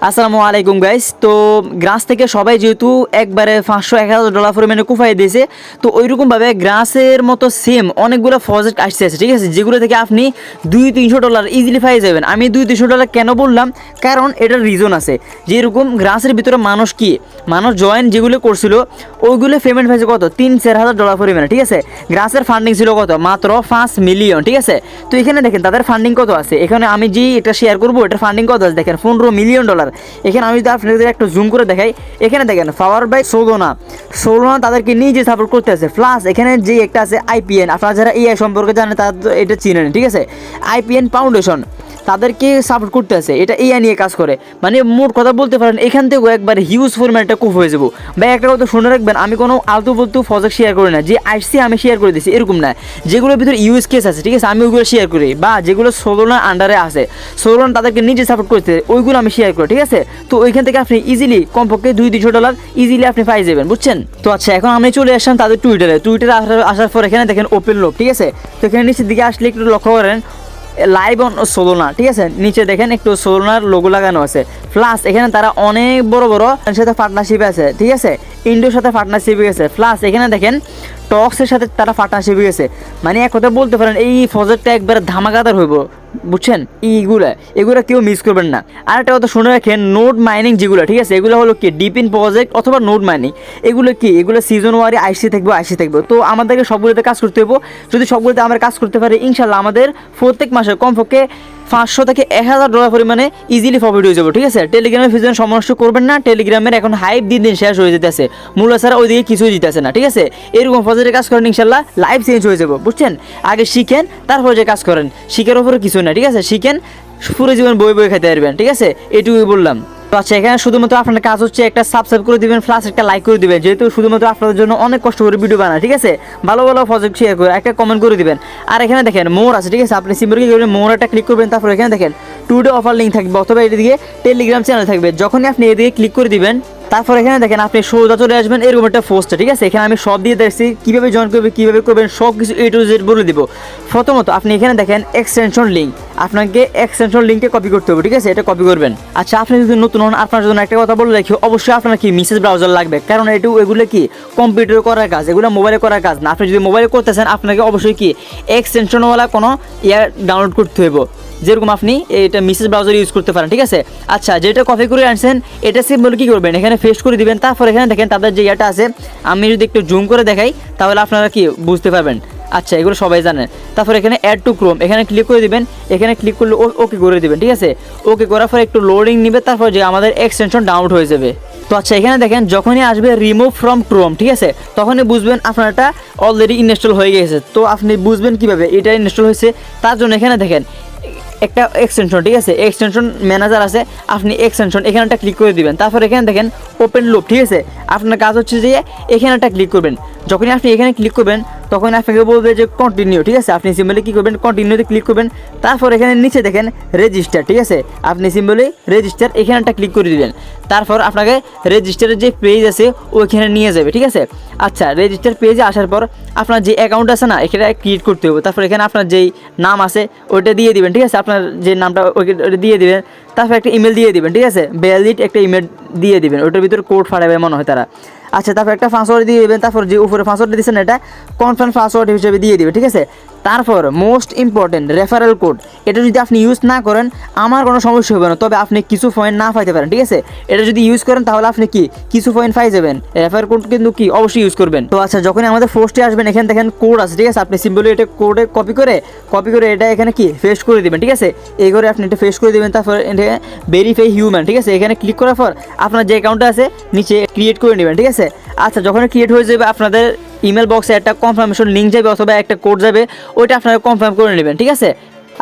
আসসালামু আলাইকুম গাইস। তো গ্রাস থেকে সবাই যেহেতু একবারে $500-1000 পরিমাণে কুফাই দিয়েছে, তো ওইরকমভাবে গ্রাসের মতো সেম অনেকগুলো প্রজেক্ট আসছে, ঠিক আছে, যেগুলো থেকে আপনি $200-300 ইজিলি পাই যাবেন। আমি $200-300 কেন বললাম, কারণ এটার রিজন আছে। যেরকম গ্রাসের ভিতরে মানুষ জয়েন যেগুলো করছিল ওইগুলো পেমেন্ট হয়েছে কত $3-4 হাজার পরিমাণে, ঠিক আছে। গ্রাসের ফান্ডিং ছিল কত, মাত্র 5 মিলিয়ন, ঠিক আছে। তো এখানে দেখেন তাদের ফান্ডিং কত আছে। এখানে আমি যে এটা শেয়ার করবো এটার ফান্ডিং কত আছে দেখেন, $15 মিলিয়ন। এখানে আমি যদি আপনাদের একটা জুম করে দেখাই, এখানে দেখেন পাওয়ার বাই সোলোনা তাদেরকে নিজে সাপোর্ট করতে আছে। প্লাস এখানে যে একটা আছে আইপিএন, আপনারা যারা এআই সম্পর্কে জানেন তারা তো এটা চিনেন, ঠিক আছে। আইপিএন ফাউন্ডেশন তাদেরকে সাপোর্ট করতে আছে, এটা এআই নিয়ে কাজ করে। মানে মোট কথা বলতে পারেন এখান থেকেও একবার হিউজ পরিমাণ একটা কুফ হয়ে যাবো। ভাই একটা কথা শুনে রাখবেন, আমি কোনো আলতু বলতু প্রজেক্ট শেয়ার করি না, যে আসছি আমি শেয়ার করে দিচ্ছি এরকম না। যেগুলোর ভিতরে ইউজ কেস আছে, ঠিক আছে, আমি ওইগুলো শেয়ার করি, বা যেগুলো সোলোনার আন্ডারে আছে, সোলোনা তাদেরকে নিজে সাপোর্ট করতে ওইগুলো আমি শেয়ার করি, ঠিক আছে। তো ওইখান থেকে আপনি ইজিলি কমপক্ষে $200-300 ইজিলি আপনি পাই যাবেন, বুঝছেন। তো আচ্ছা, এখন আমি চলে আসলাম তাদের টুইটারে আসার পর এখানে দেখেন ওপেন লোক, ঠিক আছে। তো এখানে নিচের দিকে আসলে একটু লক্ষ্য করেন লাইভ অন সোলোনা, ঠিক আছে। নিচে দেখেন একটু সোলোনার লোগো লাগানো আছে। প্লাস এখানে তারা অনেক বড় সাথে পার্টনারশিপ আছে, ঠিক আছে। ইন্ডোর সাথে পার্টনারশিপ আছে। প্লাস এখানে দেখেন টক্সের সাথে তারা পার্টনারশিপ আছে। মানে এক কথা বলতে পারেন এই প্রজেক্টটা একবার ধামাকাদার হইব, বুঝছেন। এগুলা কেউ মিস করবেন না। আর একটা কথা শুনে রাখেন, নোড মাইনিং যেগুলো, ঠিক আছে, এগুলো হলো কি ডিপিন প্রজেক্ট অথবা নোড মাইনিং। এগুলো সিজন ওয়ারি আইসি থাকবে। তো আমাদেরকে সবগুলোতে কাজ করতে হবে। যদি সবগুলোতে আমরা কাজ করতে পারি, ইনশাল্লাহ আমাদের প্রত্যেক মাসে কমপক্ষে $500-1000 পরিমাণে ইজিলি প্রফিট হয়ে যাবে, ঠিক আছে। টেলিগ্রামের ফিজন সমস্যা করবেন না। টেলিগ্রামের এখন হাইপ দিন শেষ হয়ে যেতেছে, মূল্য ছাড়া ওইদিকে কিছুই দিতেছে না, ঠিক আছে। এরকম প্রজেক্টে কাজ করেন, ইনশাল্লাহ লাইফ চেঞ্জ হয়ে যাবে, বুঝছেন। আগে শিখেন, তারপরে যে কাজ করেন। শিখের ওপরে কিছু না, ঠিক আছে। শিখেন, পুরো জীবন বই খেতে পারবেন, ঠিক আছে। এটুকুই বললাম। তো আচ্ছা, এখানে শুধুমাত্র আপনার কাজ হচ্ছে একটা সাবস্ক্রাইব করে দিবেন, প্লাস একটা লাইক করে দিবেন, যেহেতু শুধুমাত্র আপনাদের জন্য অনেক কষ্ট করে ভিডিও বানায়, ঠিক আছে। ভালো প্রজেক্ট শেয়ার করে একটা কমেন্ট করে দিবেন। আর এখানে দেখেন মোর আছে, ঠিক আছে। আপনি সিম্পলি কি করবেন, মোর একটা ক্লিক করবেন। তারপর এখানে দেখেন টুডে অফার লিঙ্ক থাকবে, অথবা এদিকে টেলিগ্রাম চ্যানেল থাকবে। যখনই আপনি এদিকে ক্লিক করে দিবেন, তারপর এখানে দেখেন আপনি সোজা চলে আসবেন এরকম একটা পোস্টে, ঠিক আছে। এখানে আমি সব দিয়ে দেখছি কীভাবে জয়েন করবে, কীভাবে করবেন, সব কিছু A to Z বলে দিব। প্রথমত আপনি এখানে দেখেন এক্সটেনশন লিঙ্ক, আপনাকে এক্সটেনশন লিঙ্কে কপি করতে হবে, ঠিক আছে। এটা কপি করবেন। আচ্ছা, আপনি যদি নতুন হন, আপনার জন্য একটা কথা বলে রাখি, অবশ্যই আপনার কি মেসেজ ব্রাউজার লাগবে, কারণ এগুলো কি কম্পিউটারে করার কাজ, এগুলো মোবাইলে করার কাজ না। আপনি যদি মোবাইলে করতেছেন, আপনাকে অবশ্যই কি এক্সটেনশনওয়ালা কোনো ডাউনলোড করতে হবে। যেরকম আপনি এটা মেসেজ ব্রাউজার ইউজ করতে পারেন, ঠিক আছে। আচ্ছা, যেটা কপি করে আনছেন এটা সিম্পল কী করবেন, এখানে পেস্ট করে দিবেন। তারপর এখানে দেখেন তাদের যে এটা আছে, আমি যদি একটু জুম করে দেখাই তাহলে আপনারা কি বুঝতে পারবেন। আচ্ছা, এগুলো সবাই জানেন। তারপর এখানে অ্যাড টু ক্রোম, এখানে ক্লিক করে দিবেন। এখানে ক্লিক করলে ওকে করে দিবেন, ঠিক আছে। ওকে করার পর একটু লোডিং নেবে, তারপর যে আমাদের এক্সটেনশন ডাউনলোড হয়ে যাবে। তো আচ্ছা, এখানে দেখেন যখনই আসবে রিমুভ ফ্রম ক্রোম, ঠিক আছে, তখনই বুঝবেন আপনারটা অলরেডি ইনস্টল হয়ে গেছে। তো আপনি বুঝবেন কীভাবে এটা ইনস্টল হয়েছে, তার জন্য এখানে দেখেন একটা এক্সটেনশন, ঠিক আছে, এক্সটেনশন ম্যানেজার আছে। আপনি এক্সটেনশন এখানেটা ক্লিক করে দিবেন। তারপর এখানে দেখেন ওপেন লুপ, ঠিক আছে। আপনার কাজ হচ্ছে যে এখানেটা ক্লিক করবেন। যখনই আপনি এখানে ক্লিক করবেন তখন আপনাকে বলবে যে কন্টিনিউ, ঠিক আছে। আপনি সিম্পলি কী করবেন, কন্টিনিউতে ক্লিক করবেন। তারপর এখানে নিচে দেখেন রেজিস্টার, ঠিক আছে। আপনি সিম্পলি রেজিস্টার এখানেটা ক্লিক করে দিবেন। তারপর আপনাকে রেজিস্টারের যে পেজ আছে ওইখানে নিয়ে যাবে, ঠিক আছে। আচ্ছা, রেজিস্টার পেজে আসার পর আপনার যে অ্যাকাউন্ট আছে না, এখানে ক্রিয়েট করতে হবে। তারপর এখানে আপনার যেই নাম আছে ওইটা দিয়ে দিবেন, ঠিক আছে। আপনার যে নামটা ওইটা দিয়ে দিবেন। তারপর একটা ইমেল দিয়ে দিবেন, ঠিক আছে। ভ্যালিড একটা ইমেল দিয়ে দিবেন, ওইটার ভিতরে কোড ফাটাবে মনে হয় তারা। আচ্ছা, তারপর একটা পাসওয়ার্ড দিয়ে দেবেন। তারপর যে উপরে পাসওয়ার্ডটা দিচ্ছেন এটা কনফার্ম পাসওয়ার্ড হিসেবে দিয়ে দিবেন, ঠিক আছে। তারপর মোস্ট ইম্পর্টেন্ট রেফারেল কোড, এটা যদি আপনি ইউজ না করেন আমার কোনো সমস্যা হবে না, তবে আপনি কিছু পয়েন্ট না পাইতে পারেন, ঠিক আছে। এটা যদি ইউজ করেন তাহলে আপনি কি কিছু পয়েন্ট পাই যাবেন। রেফারেল কোড কিন্তু কি অবশ্যই ইউজ করবেন। তো আচ্ছা, যখনই আমাদের পোস্টে আসবেন এখানে দেখেন কোড আছে, ঠিক আছে। আপনি সিম্পলি এটা কোডে কপি করে এটা এখানে কি পেস্ট করে দিবেন, ঠিক আছে। এই করে আপনি এটা পেস্ট করে দিবেন। তারপর এটা ভেরিফাই হিউম্যান, ঠিক আছে। এখানে ক্লিক করার পর আপনার যে অ্যাকাউন্টটা আছে নিচে ক্রিয়েট করে নেবেন, ঠিক আছে। আচ্ছা, যখন ক্রিয়েট হয়ে যাবে আপনাদের ইমেল বক্সে একটা কনফার্মেশন লিঙ্ক যাবে অথবা একটা কোড যাবে, ওইটা আপনারা কনফার্ম করে নেবেন, ঠিক আছে।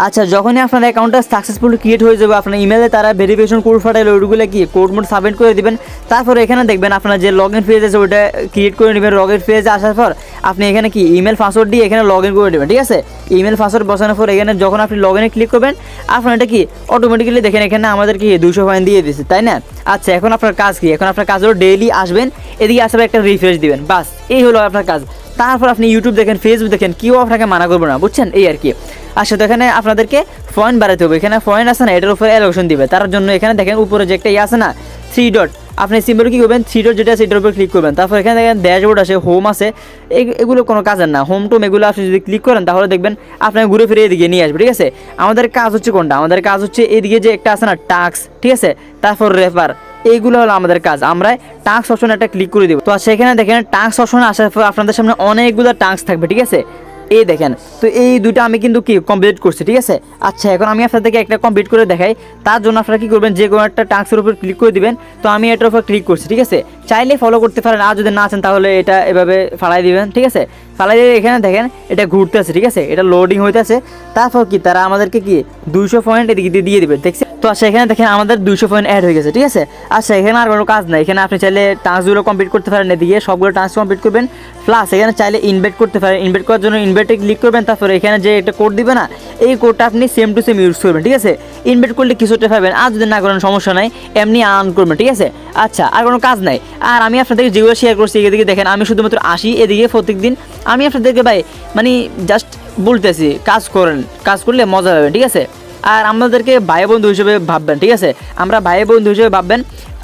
আচ্ছা, যখনই আপনার অ্যাকাউন্টটা সাকসেসফুলি ক্রিয়েট হয়ে যাবে, আপনার ইমেলে তারা ভেরিফিকেশন কোড ফাটাইলে ওইগুলো কি কোড মোড সাবমিট করে দিবেন। তারপরে এখানে দেখবেন আপনার যে লগ ইন পেজ আছে ওইটা ক্রিয়েট করে নেবেন। লগ ইন পেজে আসার পর আপনি এখানে কি ইমেল পাসওয়ার্ড দিয়ে এখানে লগ ইন করে নেবেন, ঠিক আছে। ইমেল পাসওয়ার্ড বসানোর পর এখানে যখন আপনি লগ ইনে ক্লিক করবেন, আপনার এটা কি অটোমেটিক্যালি দেখেন এখানে আমাদের কি 200 পয়েন্ট দিয়ে দিচ্ছে, তাই না। আচ্ছা, এখন আপনার কাজ কি, এখন আপনার কাজ হলো ডেইলি আসবেন, এদিকে আসবে একটা রিফ্রেশ দিবেন, বাস এই হলো আপনার কাজ। তারপর আপনি ইউটিউব দেখেন, ফেসবুক দেখেন, কেউ আপনাকে মানা করবে না, বুঝছেন? এই আর কি। আচ্ছা, তো এখানে আপনাদেরকে পয়েন্ট বাড়াতে হবে। এখানে পয়েন্ট আছে না, এটার উপরে অ্যালোকেশন দিবে। তার জন্য এখানে দেখেন উপরে যে একটা আছে না 3 ডট, আপনি সিম্পলি কী করবেন, 3 ডট যেটা আছে এটার উপর ক্লিক করবেন। তারপর এখানে দেখেন ড্যাশবোর্ড আছে, হোম আছে, এগুলো কোনো কাজের না। হোম টোম এগুলো আপনি যদি ক্লিক করেন তাহলে দেখবেন আপনাকে ঘুরে ফিরে এদিকে নিয়ে আসবে, ঠিক আছে? আমাদের কাজ হচ্ছে কোনটা? আমাদের কাজ হচ্ছে এদিকে যে একটা আছে না টাস্ক, ঠিক আছে, তারপর রেফার, এইগুলো হলো আমাদের কাজ। আমরা টাস্ক অপশনে একটা ক্লিক করে দিব। তো সেখানে দেখেন টাস্ক অপশনে আসার পর আপনাদের সামনে অনেকগুলো টাস্ক থাকবে, ঠিক আছে? এই দেখেন, তো এই দুটো আমি কিন্তু কি কমপ্লিট করছি, ঠিক আছে? আচ্ছা, এখন আমি আপনাদেরকে একটা কমপ্লিট করে দেখাই। তার জন্য আপনারা কী করবেন, যে কোনো একটা টাস্কের উপর ক্লিক করে দিবেন। তো আমি এটার উপর ক্লিক করছি, ঠিক আছে? চাইলে ফলো করতে পারেন, আর যদি না চান তাহলে এটা এভাবে ফালাই দিবেন, ঠিক আছে? ফালাই দিয়ে এখানে দেখেন এটা ঘুরতে আছে, ঠিক আছে? এটা লোডিং হইতে আছে। তারপর কি তারা আমাদেরকে কি 200 পয়েন্ট এদিকে দিয়ে দিবে, দেখছেন? তো আচ্ছা, এখানে দেখেন আমাদের 200 পয়েন্ট অ্যাড হয়ে গেছে, ঠিক আছে? আচ্ছা, এখানে আর কোনো কাজ নাই। এখানে আপনি চাইলে টাস্কগুলো কমপ্লিট করতে পারেন, এদিকে সবগুলো টাস্ক কমপ্লিট করবেন। প্লাস এখানে চাইলে ইনভাইট করতে পারেন। ইনভাইট করার জন্য ইনভাইটে ক্লিক করবেন। তারপরে এখানে যে একটা কোড দিবে না, এই কোডটা আপনি সেম টু সেম ইউজ করবেন, ঠিক আছে? ইনভাইট করলে কিছুটা পাবেন, আর যদি না করেন সমস্যা নাই, এমনি আর্ন করবেন, ঠিক আছে? আচ্ছা, আর কোনো কাজ নাই। আর আমি আপনাদেরকে যেগুলো শেয়ার করছি এদিকে দেখেন, আমি শুধুমাত্র আসি এদিকে প্রত্যেক দিন। আমি আপনাদেরকে ভাই মানে জাস্ট বলতেছি, কাজ করেন, কাজ করলে মজা পাবেন, ঠিক আছে? আর আমাদেরকে ভাই বন্ধু হিসেবে ভাববেন, ঠিক আছে? আমরা ভাই বন্ধু হিসেবে ভাববেন,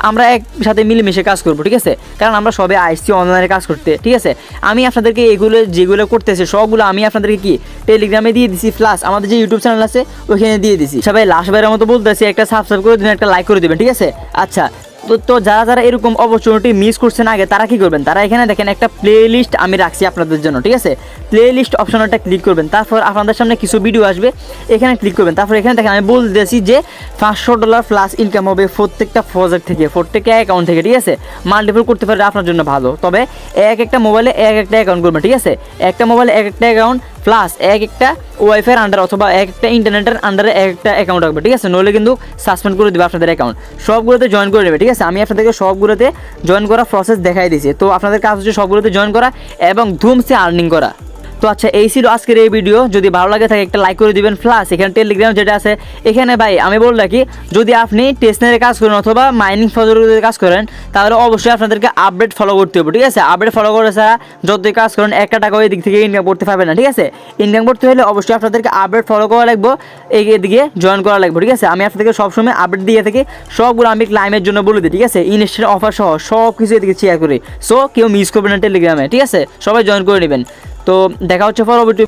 আমরা একসাথে মিলেমিশে কাজ করবো, ঠিক আছে? কারণ আমরা সবাই আসছি অনলাইনে কাজ করতে, ঠিক আছে? আমি আপনাদেরকে এগুলো যেগুলো করতেছে সবগুলো আমি আপনাদেরকে কি টেলিগ্রামে দিয়ে দিছি, প্লাস আমাদের যে ইউটিউব চ্যানেল আছে ওইখানে দিয়ে দিছি। সবাই লাস্ট বাইরের মতো বলতেছি, একটা সাবস্ক্রাইব করে দেবেন, একটা লাইক করে দেবেন, ঠিক আছে? আচ্ছা, তো যারা এরকম অপরচুনিটি মিস করছেন আগে, তারা কি করবেন, তারা এখানে দেখেন একটা প্লে লিস্ট আমি রাখছি আপনাদের জন্য, ঠিক আছে? প্লে লিস্ট অপশনটা ক্লিক করবেন। তারপর আপনাদের সামনে কিছু ভিডিও আসবে, এখানে ক্লিক করবেন। তারপর এখানে দেখেন আমি বলতেছি যে $500 প্লাস ইনকাম হবে প্রত্যেকটা প্রজেক্ট থেকে, প্রত্যেকটা অ্যাকাউন্ট থেকে, ঠিক আছে? মাল্টিপল করতে পারলে আপনার জন্য ভালো। তবে একটা মোবাইলে একটা অ্যাকাউন্ট করবেন, ঠিক আছে? একটা মোবাইলে একটা অ্যাকাউন্ট, প্লাস একটা ওয়াইফাইয়ের আন্ডার অথবা একটা ইন্টারনেটের আন্ডারে একটা অ্যাকাউন্ট রাখবে, ঠিক আছে? নইলে কিন্তু সাসপেন্ড করে দেবে আপনাদের অ্যাকাউন্ট। সবগুলোতে জয়েন করে নেবে, ঠিক আছে? আমি আপনাদেরকে সবগুলোতে জয়েন করা প্রসেস দেখাই দিয়েছি। তো আপনাদের কাজ হচ্ছে সবগুলোতে জয়েন করা এবং ধুমসে আর্নিং করা। তো আচ্ছা, এই ছিল আজকের এই ভিডিও। যদি ভালো লাগে থাকে একটা লাইক করে দিবেন। প্লাস এখানে টেলিগ্রাম যেটা আছে, এখানে ভাই আমি বল রাখি, যদি আপনি টেস্টনারে কাজ করেন অথবা মাইনিং প্রজেক্টে কাজ করেন, তাহলে অবশ্যই আপনাদেরকে আপডেট ফলো করতে হবে, ঠিক আছে? আপডেট ফলো করে ছাড়া যতই কাজ করেন একটা টাকা ওই দিক থেকে ইনকাম করতে পারবেন না, ঠিক আছে? ইনকাম করতে হলে অবশ্যই আপনাদেরকে আপডেট ফলো করা লাগবে, এদিকে জয়েন করা লাগবে, ঠিক আছে? আমি আপনাদেরকে সবসময় আপডেট দিয়ে থাকি, সবগুলো আমি ক্লাইমের জন্য বলে দিই, ঠিক আছে? ইনস্ট্যান্ট অফার সহ সব কিছু এদিকে শেয়ার করি। সো কেউ মিস করবেন না টেলিগ্রামে, ঠিক আছে? সবাই জয়েন করে নেবেন। তো দেখা হচ্ছে পরবর্তী